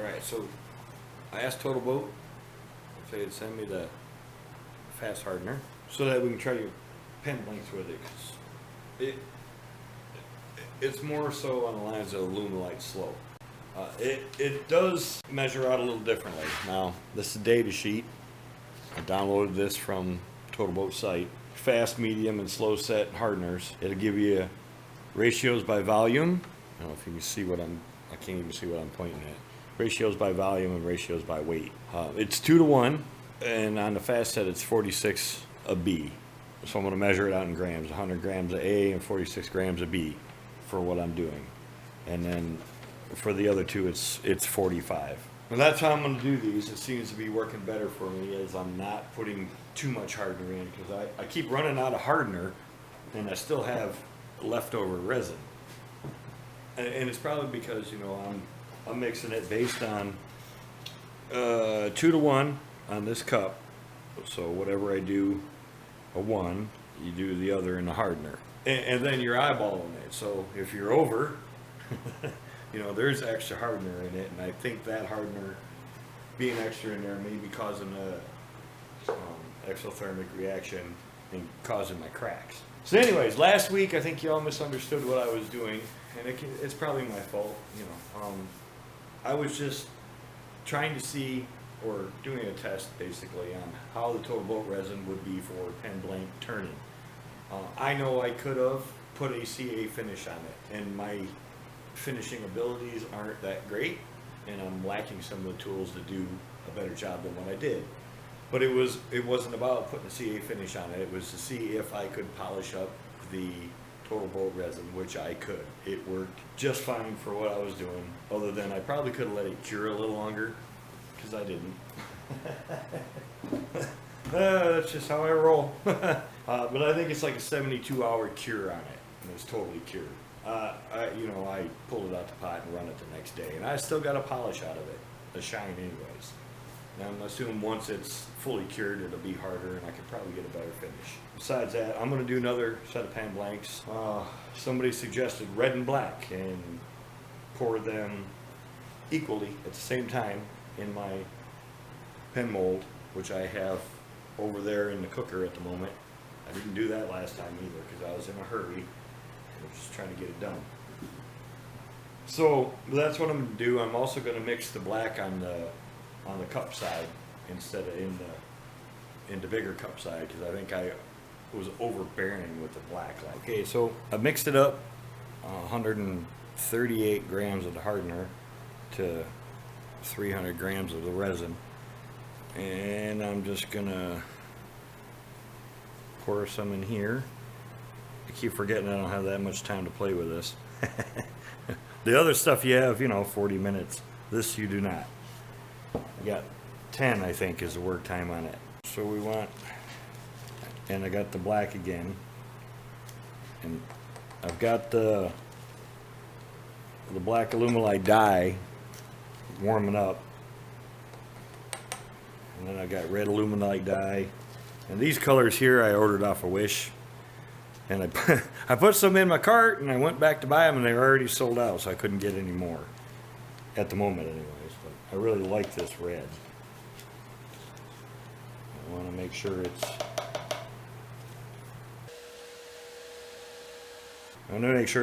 Alright, so I asked Total Boat if they'd send me the fast hardener so that we can try to pen length with it, because it's more so on the lines of Lumelite slow. It does measure out a little differently. Now, this is a data sheet. I downloaded this from Total Boat site. Fast, medium, and slow set hardeners. It'll give you ratios by volume. I don't know if you can see what I can't even see what I'm pointing at. Ratios by volume and ratios by weight. It's 2 to 1, and on the fast set it's 46 a B. So I'm going to measure it out in grams. 100 grams of A and 46 grams of B for what I'm doing. And then for the other two it's 45. And that's how I'm going to do these. It seems to be working better for me, as I'm not putting too much hardener in, because I keep running out of hardener and I still have leftover resin. And it's probably because, you know, I'm mixing it based on 2 to 1 on this cup. So whatever I do a 1, you do the other in the hardener. And then you're eyeballing it. So if you're over, you know, there's extra hardener in it, and I think that hardener being extra in there may be causing a exothermic reaction and causing my cracks. So anyways, last week I think y'all misunderstood what I was doing, and it's probably my fault, you know. I was just trying to see, or doing a test basically, on how the Total Boat resin would be for pen blank turning. I know I could have put a CA finish on it, and my finishing abilities aren't that great, and I'm lacking some of the tools to do a better job than what I did. But it wasn't about putting a CA finish on it. It was to see if I could polish up the Total Boat resin, which I could. It worked just fine for what I was doing, other than I probably could have let it cure a little longer, because I didn't. That's just how I roll. But I think it's like a 72-hour cure on it, and it's totally cured. I pulled it out the pot and run it the next day, and I still got a polish out of it, a shine anyways. Now I'm assuming once it's fully cured, it'll be harder, and I could probably get a better finish. Besides that, I'm going to do another set of pen blanks. Somebody suggested red and black, and pour them equally at the same time in my pen mold, which I have over there in the cooker at the moment. I didn't do that last time either, because I was in a hurry. I'm just trying to get it done. So that's what I'm going to do. I'm also going to mix the black on the cup side instead of in the bigger cup side, because I think I was overbearing with the black. Okay, so I mixed it up, 138 grams of the hardener to 300 grams of the resin, and I'm just gonna pour some in here. I keep forgetting I don't have that much time to play with this. The other stuff you have, 40 minutes. This you do not. I got 10, I think, is the work time on it. So we want, and I got the black again, and I've got the black Lumelite dye warming up, and then I got red Lumelite dye, and these colors here I ordered off of Wish. And I put some in my cart, and I went back to buy them, and they were already sold out, so I couldn't get any more at the moment anyways. But I really like this red. I want to make sure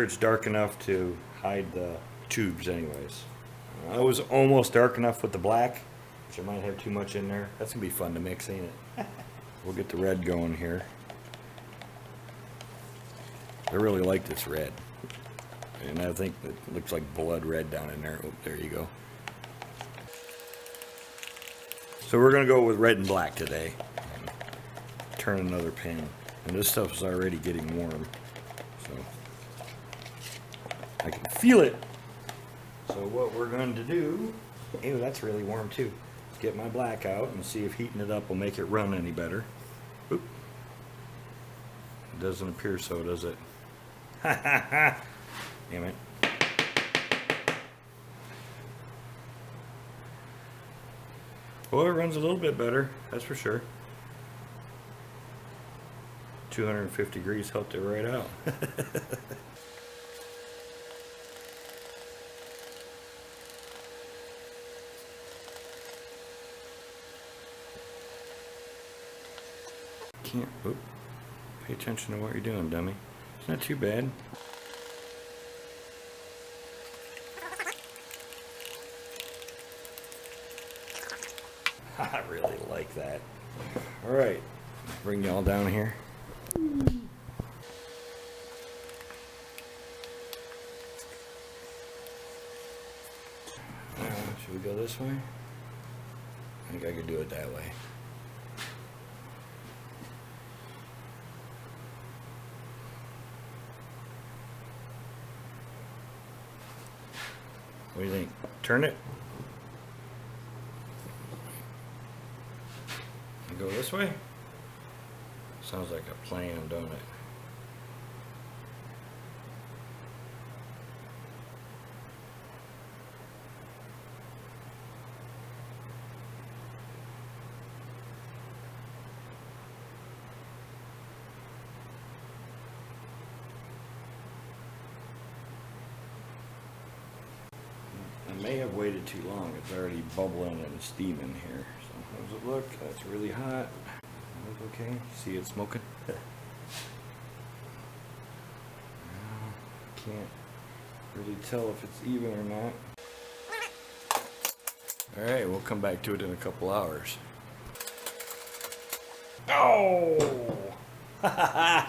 it's dark enough to hide the tubes anyways. I was almost dark enough with the black, which I might have too much in there. That's going to be fun to mix, ain't it? We'll get the red going here. I really like this red, and I think it looks like blood red down in there. Oh, there you go. So we're going to go with red and black today. Turn another pan, and this stuff is already getting warm, so I can feel it. So what we're going to do, ew, that's really warm too. Get my black out and see if heating it up will make it run any better. Oop. It doesn't appear so, does it? Damn it. Well, it runs a little bit better, that's for sure. 250 degrees helped it right out. can't, oop, pay attention to what you're doing, dummy. It's not too bad. I really like that. All right, bring y'all down here. Should we go this way? I think I could do it that way. What do you think? Turn it? And go this way? Sounds like a plan, don't it? I may have waited too long. It's already bubbling and steaming here. So how does it look? That's really hot. Look okay? See it smoking? Can't really tell if it's even or not. Alright, we'll come back to it in a couple hours. Oh! I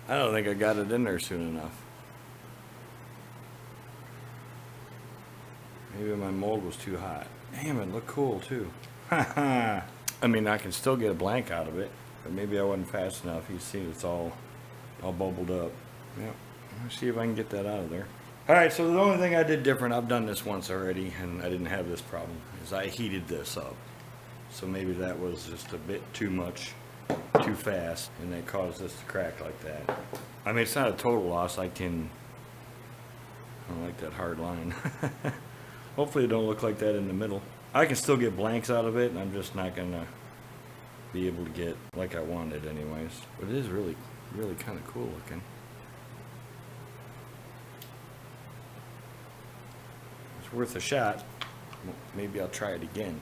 don't think I got it in there soon enough. Maybe my mold was too hot. Damn, it looked cool too. I mean, I can still get a blank out of it, but maybe I wasn't fast enough. You see it's all bubbled up. Yep. Let's see if I can get that out of there. Alright, so the only thing I did different, I've done this once already, and I didn't have this problem, is I heated this up. So maybe that was just a bit too much, too fast, and that caused this to crack like that. I mean, it's not a total loss. I don't like that hard line. Hopefully it don't look like that in the middle. I can still get blanks out of it, and I'm just not gonna be able to get like I wanted anyways. But it is really, really kind of cool looking. It's worth a shot. Maybe I'll try it again.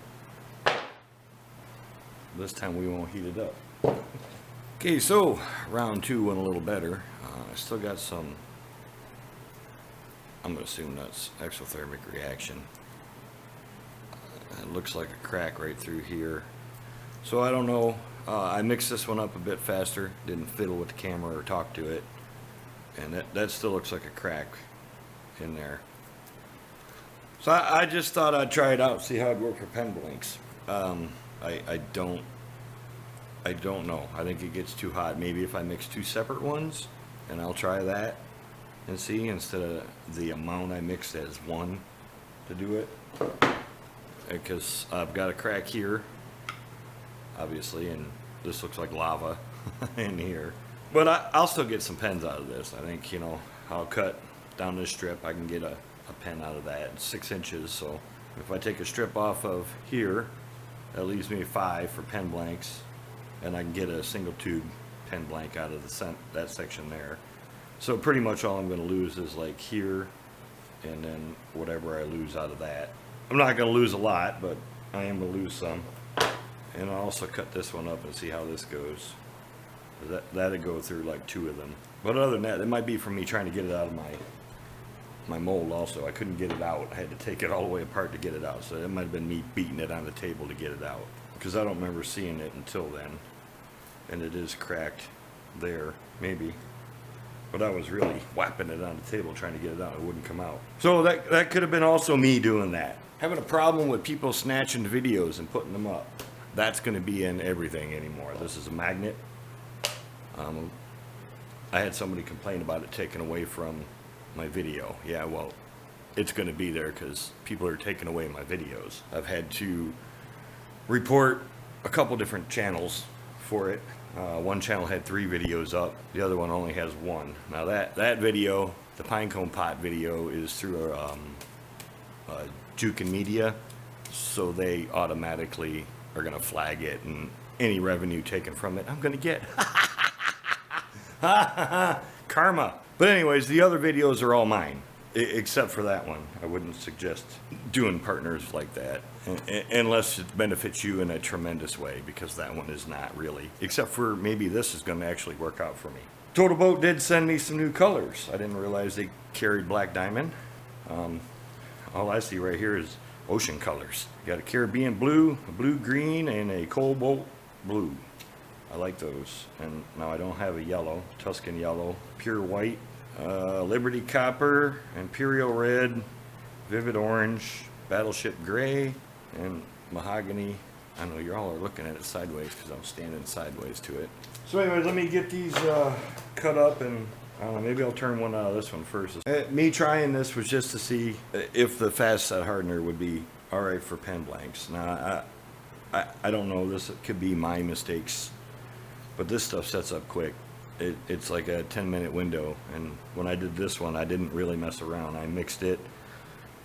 This time we won't heat it up. Okay, so round 2 went a little better. I still got some, I'm going to assume that's exothermic reaction. It looks like a crack right through here. So I don't know. I mixed this one up a bit faster. Didn't fiddle with the camera or talk to it. And that still looks like a crack in there. So I just thought I'd try it out, see how it'd work for pen blanks. I don't know. I think it gets too hot. Maybe if I mix 2 separate ones, and I'll try that and see, instead of the amount I mixed as one to do it. Because I've got a crack here, obviously, and this looks like lava in here. But I'll still get some pens out of this. I think, you know, I'll cut down this strip. I can get a pen out of that. It's 6 inches, so if I take a strip off of here, that leaves me 5 for pen blanks, and I can get a single tube pen blank out of that section there. So pretty much all I'm going to lose is like here, and then whatever I lose out of that. I'm not going to lose a lot, but I am going to lose some. And I'll also cut this one up and see how this goes. That'd go through like 2 of them. But other than that, it might be from me trying to get it out of my mold also. I couldn't get it out. I had to take it all the way apart to get it out. So it might have been me beating it on the table to get it out. Because I don't remember seeing it until then. And it is cracked there, maybe. But I was really whapping it on the table trying to get it out. It wouldn't come out. So that could have been also me doing that. Having a problem with people snatching videos and putting them up. That's going to be in everything anymore. This is a magnet. I had somebody complain about it taken away from my video. Yeah, well, it's going to be there because people are taking away my videos. I've had to report a couple different channels for it. One channel had 3 videos up. The other one only has 1. Now that video, the pinecone pot video, is through Jukin Media, so they automatically are going to flag it, and any revenue taken from it, I'm going to get. Karma. But anyways, the other videos are all mine. except for that one. I wouldn't suggest doing partners like that unless it benefits you in a tremendous way, because that one is not really, except for maybe this is going to actually work out for me. Total Boat did send me some new colors. I didn't realize they carried black diamond. All I see right here is ocean colors. You got a Caribbean blue, a blue green, and a cobalt blue. I like those. And now I don't have a yellow, Tuscan yellow, pure white, Liberty copper, Imperial red, vivid orange, battleship gray, and mahogany. I know you all are looking at it sideways because I'm standing sideways to it. So anyway, let me get these cut up, and I don't know, maybe I'll turn one out of this one first. Me trying this was just to see if the fast set hardener would be alright for pen blanks. Now, I don't know, this could be my mistakes, but this stuff sets up quick. It's like a 10-minute window, and when I did this one, I didn't really mess around. I mixed it,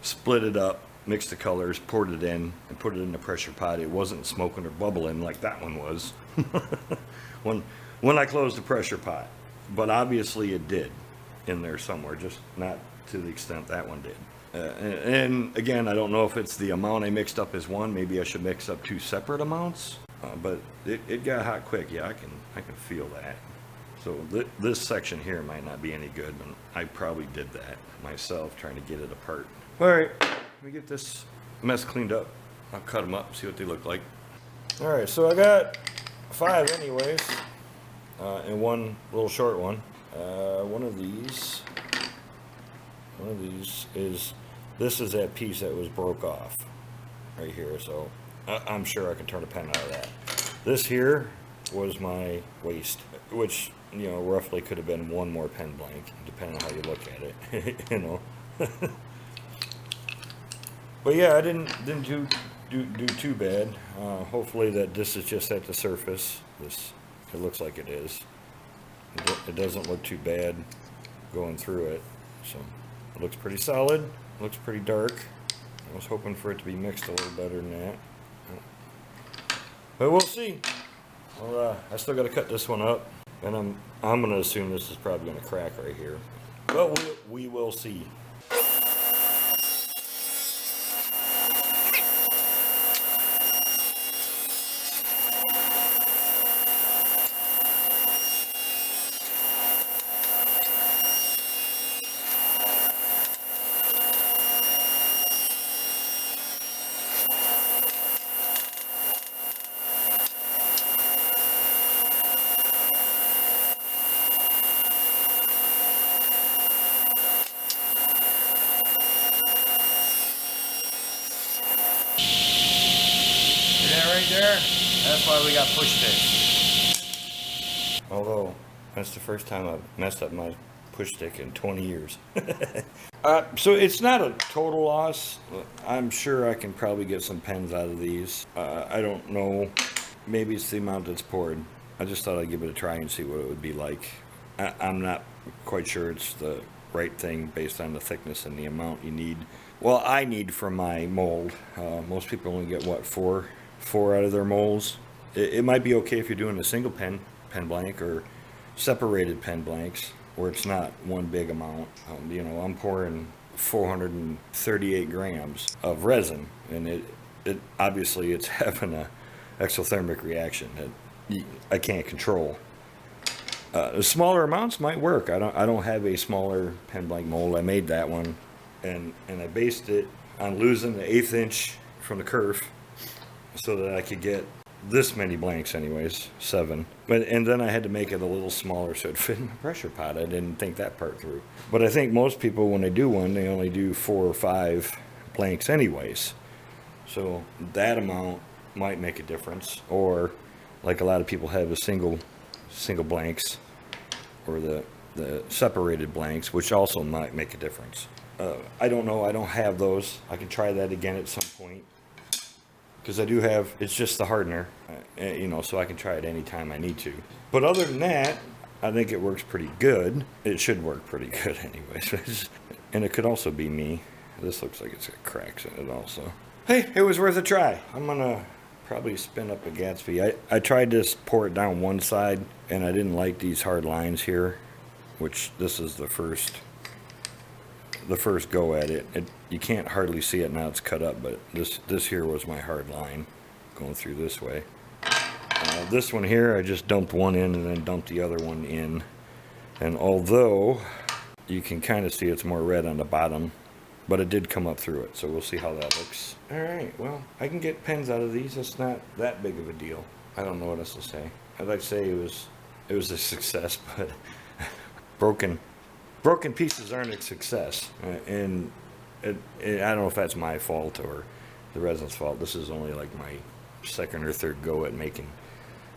split it up, mixed the colors, poured it in, and put it in the pressure pot. It wasn't smoking or bubbling like that one was when I closed the pressure pot. But obviously it did in there somewhere, just not to the extent that one did. And again, I don't know if it's the amount I mixed up as one. Maybe I should mix up two separate amounts. But it got hot quick. Yeah, I can feel that. So this section here might not be any good, but I probably did that myself, trying to get it apart. All right, let me get this mess cleaned up. I'll cut them up, see what they look like. All right, so I got 5 anyways, and one little short one. One of these is, this is that piece that was broke off right here, so I'm sure I can turn a pen out of that. This here was my waste, which, you know, roughly could have been one more pen blank, depending on how you look at it, you know. But yeah, I didn't do too bad. Hopefully that this is just at the surface. It looks like it is. It doesn't look too bad going through it, so it looks pretty solid. Looks pretty dark. I was hoping for it to be mixed a little better than that, but we'll see. Well, I still got to cut this one up, and I'm going to assume this is probably going to crack right here, but we will see. There, that's why we got push sticks. Although that's the first time I've messed up my push stick in 20 years. So it's not a total loss. I'm sure I can probably get some pens out of these. I don't know, maybe it's the amount that's poured. I just thought I'd give it a try and see what it would be like. I'm not quite sure it's the right thing based on the thickness and the amount you need. Well, I need from my mold. Most people only get what, four out of their molds. It might be okay if you're doing a single pen blank, or separated pen blanks where it's not one big amount. You know, I'm pouring 438 grams of resin, and it obviously it's having a exothermic reaction that I can't control. The smaller amounts might work. I don't have a smaller pen blank mold. I made that one, and I based it on losing the 1/8 inch from the kerf, so that I could get this many blanks anyways, 7. And then I had to make it a little smaller so it fit in my pressure pot. I didn't think that part through. But I think most people, when they do one, they only do 4 or 5 blanks anyways. So that amount might make a difference. Or like a lot of people have a single blanks, or the separated blanks, which also might make a difference. I don't know. I don't have those. I can try that again at some point. Because I do have, it's just the hardener, you know, so I can try it anytime I need to. But other than that, I think it works pretty good. It should work pretty good anyways. And it could also be me. This looks like it's got cracks in it also. Hey, it was worth a try. I'm going to probably spin up a Gatsby. I tried to pour it down one side, and I didn't like these hard lines here, which this is the first the first go at it. You can't hardly see it now, it's cut up, but this here was my hard line going through this way. This one here, I just dumped one in and then dumped the other one in. And although you can kind of see it's more red on the bottom, but it did come up through it, so we'll see how that looks. All right, well, I can get pens out of these. It's not that big of a deal. I don't know what else to say. I'd like to say it was a success, but broken pieces aren't a success. And I don't know if that's my fault or the resin's fault. This is only like my second or third go at making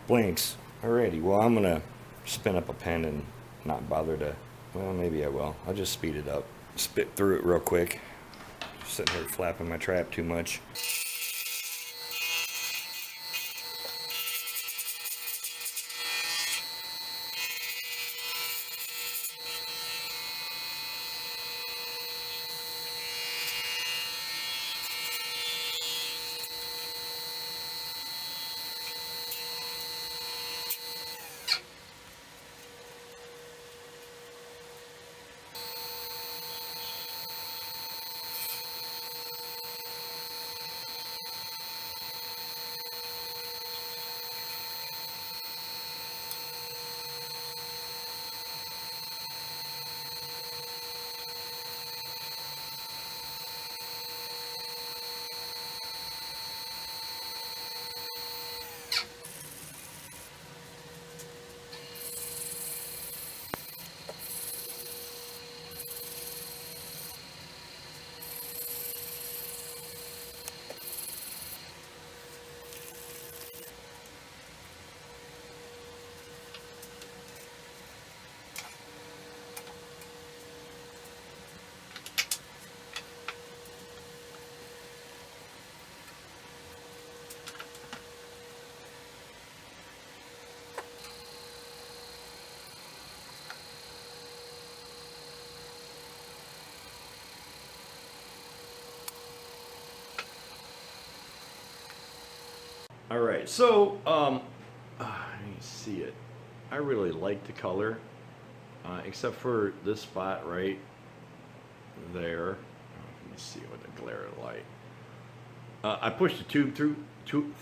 blanks. Alrighty, well, I'm gonna spin up a pen and not bother to, well, maybe I will. I'll just speed it up, spit through it real quick. Just sitting here flapping my trap too much. All right, so let me see it. I really like the color, except for this spot right there. Let me see with the glare of the light. I pushed the tube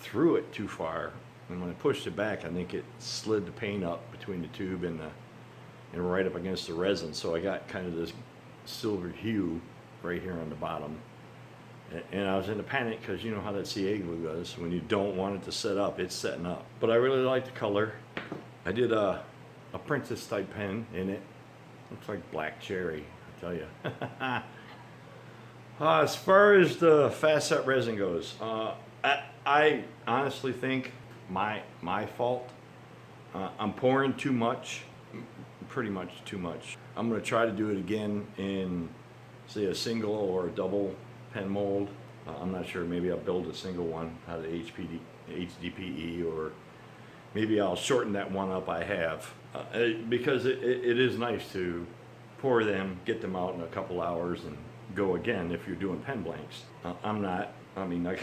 through it too far, and when I pushed it back, I think it slid the paint up between the tube and right up against the resin. So I got kind of this silver hue right here on the bottom. And I was in a panic because you know how that CA glue does. When you don't want it to set up, it's setting up. But I really like the color. I did a princess type pen in it. Looks like black cherry, I tell you. As far as the fast set resin goes, I honestly think my fault. I'm pouring too much, pretty much too much. I'm gonna try to do it again in, say, a single or a double pen mold. I'm not sure, maybe I'll build a single one out of HDPE, or maybe I'll shorten that one up I have. Because it is nice to pour them, get them out in a couple hours and go again if you're doing pen blanks. I'm not. I mean, I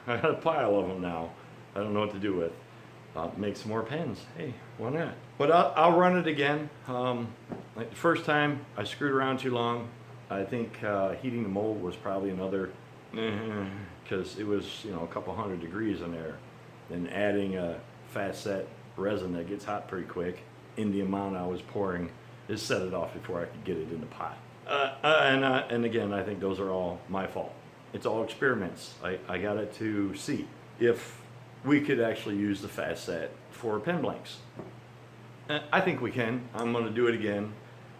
got a pile of them now. I don't know what to do with. Make some more pens. Hey, why not? But I'll run it again. Like the first time, I screwed around too long. I think heating the mold was probably another, because it was, you know, a couple 100 degrees in there. Then adding a fast set resin that gets hot pretty quick in the amount I was pouring, it set it off before I could get it in the pot. And again, I think those are all my fault. It's all experiments. I got it to see if we could actually use the fast set for pen blanks. I think we can. I'm going to do it again.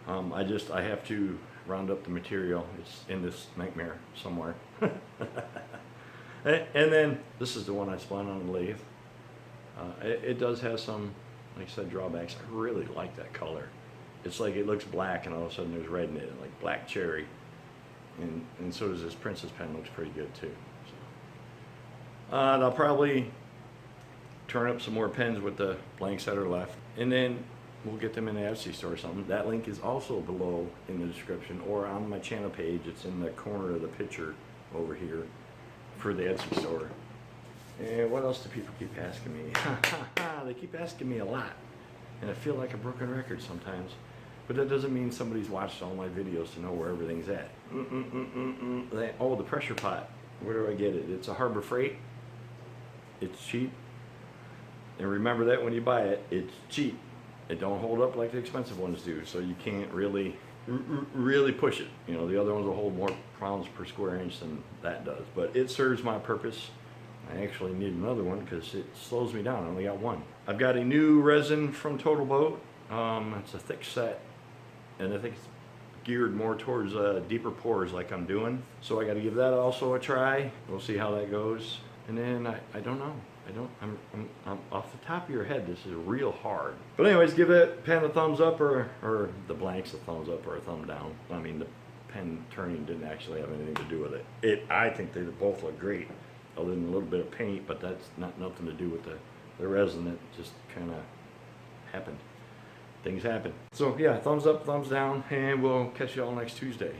I have to round up the material. It's in this nightmare somewhere. And then this is the one I spun on the lathe. It does have some, like I said, drawbacks. I really like that color. It's like it looks black and all of a sudden there's red in it, like black cherry. And so does this Princess pen, looks pretty good too. So. And I'll probably turn up some more pens with the blanks that are left. And then we'll get them in the Etsy store or something. That link is also below in the description or on my channel page. It's in the corner of the picture over here for the Etsy store. And what else do people keep asking me? They keep asking me a lot. And I feel like a broken record sometimes. But that doesn't mean somebody's watched all my videos to know where everything's at. Oh, the pressure pot. Where do I get it? It's a Harbor Freight. It's cheap. And remember that when you buy it, it's cheap. It don't hold up like the expensive ones do, so you can't really push it. You know, the other ones will hold more pounds per square inch than that does. But it serves my purpose. I actually need another one because it slows me down. I only got one. I've got a new resin from Total Boat. It's a thick set, and I think it's geared more towards deeper pours like I'm doing. So I got to give that also a try. We'll see how that goes. And then I don't know. I'm off the top of your head. This is real hard. But anyways, give that pen a thumbs up or the blanks a thumbs up or a thumb down. I mean, the pen turning didn't actually have anything to do with it. I think they both look great, other than a little bit of paint, but that's nothing to do with the resin. It just kind of happened. Things happen. So yeah, thumbs up, thumbs down, and we'll catch you all next Tuesday.